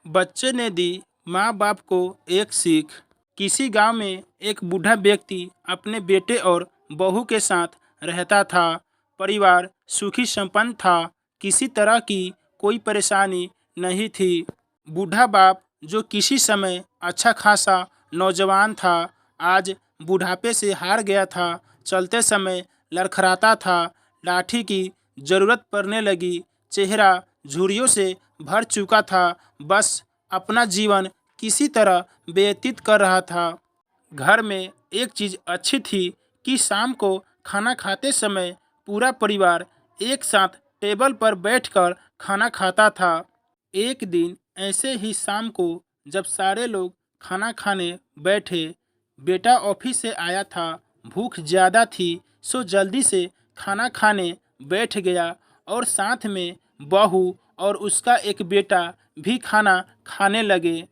बच्चे ने दी माँ बाप को एक सीख। किसी गांव में एक बूढ़ा व्यक्ति अपने बेटे और बहू के साथ रहता था। परिवार सुखी संपन्न था। किसी तरह की कोई परेशानी नहीं थी। बूढ़ा बाप जो किसी समय अच्छा खासा नौजवान था, आज बुढ़ापे से हार गया था। चलते समय लड़खड़ाता था। लाठी की जरूरत पड़ने लगी। चेहरा झुर्रियों से भर चुका था। बस अपना जीवन किसी तरह व्यतीत कर रहा था। घर में एक चीज अच्छी थी कि शाम को खाना खाते समय पूरा परिवार एक साथ टेबल पर बैठकर खाना खाता था। एक दिन ऐसे ही शाम को जब सारे लोग खाना खाने बैठे, बेटा ऑफिस से आया था। भूख ज़्यादा थी सो जल्दी से खाना खाने बैठ गया और साथ में बहू और उसका एक बेटा भी खाना खाने लगे।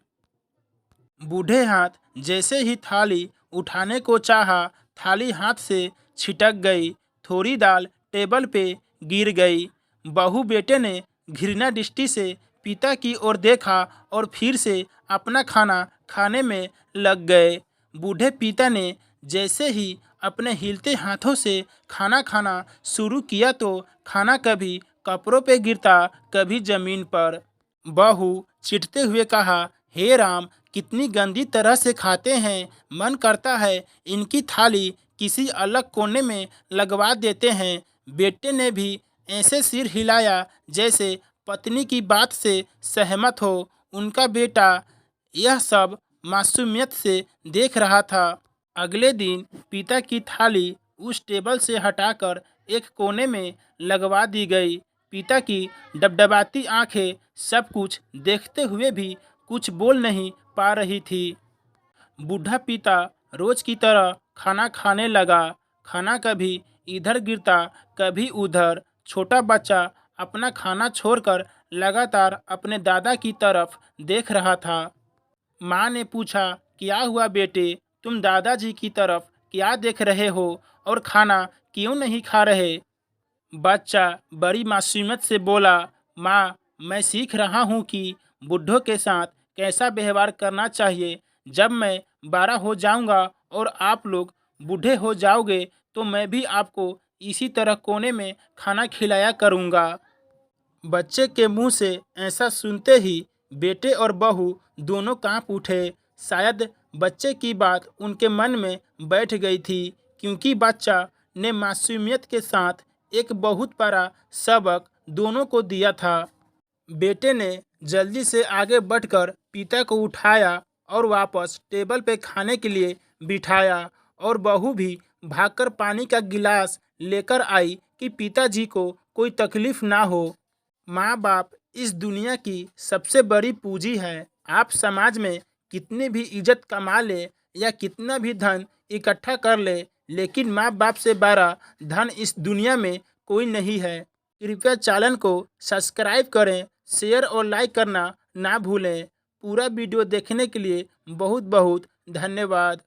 बूढ़े हाथ जैसे ही थाली उठाने को चाहा, थाली हाथ से छिटक गई। थोड़ी दाल टेबल पे गिर गई। बहू बेटे ने घृणा दृष्टि से पिता की ओर देखा और फिर से अपना खाना खाने में लग गए। बूढ़े पिता ने जैसे ही अपने हिलते हाथों से खाना खाना शुरू किया तो खाना कभी कपड़ों पे गिरता, कभी जमीन पर। बहू चिढ़ते हुए कहा, हे राम, कितनी गंदी तरह से खाते हैं। मन करता है इनकी थाली किसी अलग कोने में लगवा देते हैं। बेटे ने भी ऐसे सिर हिलाया जैसे पत्नी की बात से सहमत हो। उनका बेटा यह सब मासूमियत से देख रहा था। अगले दिन पिता की थाली उस टेबल से हटाकर एक कोने में लगवा दी गई। पिता की डबडबाती आंखें सब कुछ देखते हुए भी कुछ बोल नहीं पा रही थी। बूढ़ा पिता रोज की तरह खाना खाने लगा। खाना कभी इधर गिरता, कभी उधर। छोटा बच्चा अपना खाना छोड़कर लगातार अपने दादा की तरफ देख रहा था। माँ ने पूछा, क्या हुआ बेटे, तुम दादाजी की तरफ क्या देख रहे हो और खाना क्यों नहीं खा रहे? बच्चा बड़ी मासूमियत से बोला, माँ, मैं सीख रहा हूँ कि बूढ़ों के साथ कैसा व्यवहार करना चाहिए। जब मैं बड़ा हो जाऊँगा और आप लोग बूढ़े हो जाओगे तो मैं भी आपको इसी तरह कोने में खाना खिलाया करूँगा। बच्चे के मुंह से ऐसा सुनते ही बेटे और बहू दोनों कांप उठे। शायद बच्चे की बात उनके मन में बैठ गई थी, क्योंकि बच्चा ने मासूमियत के साथ एक बहुत बड़ा सबक दोनों को दिया था। बेटे ने जल्दी से आगे बढ़कर पिता को उठाया और वापस टेबल पे खाने के लिए बिठाया, और बहू भी भागकर पानी का गिलास लेकर आई कि पिताजी को कोई तकलीफ ना हो। माँ बाप इस दुनिया की सबसे बड़ी पूंजी है। आप समाज में कितनी भी इज्जत कमा ले या कितना भी धन इकट्ठा कर ले, लेकिन माँ बाप से बड़ा धन इस दुनिया में कोई नहीं है। कृपया चैनल को सब्सक्राइब करें, शेयर और लाइक करना ना भूलें। पूरा वीडियो देखने के लिए बहुत बहुत धन्यवाद।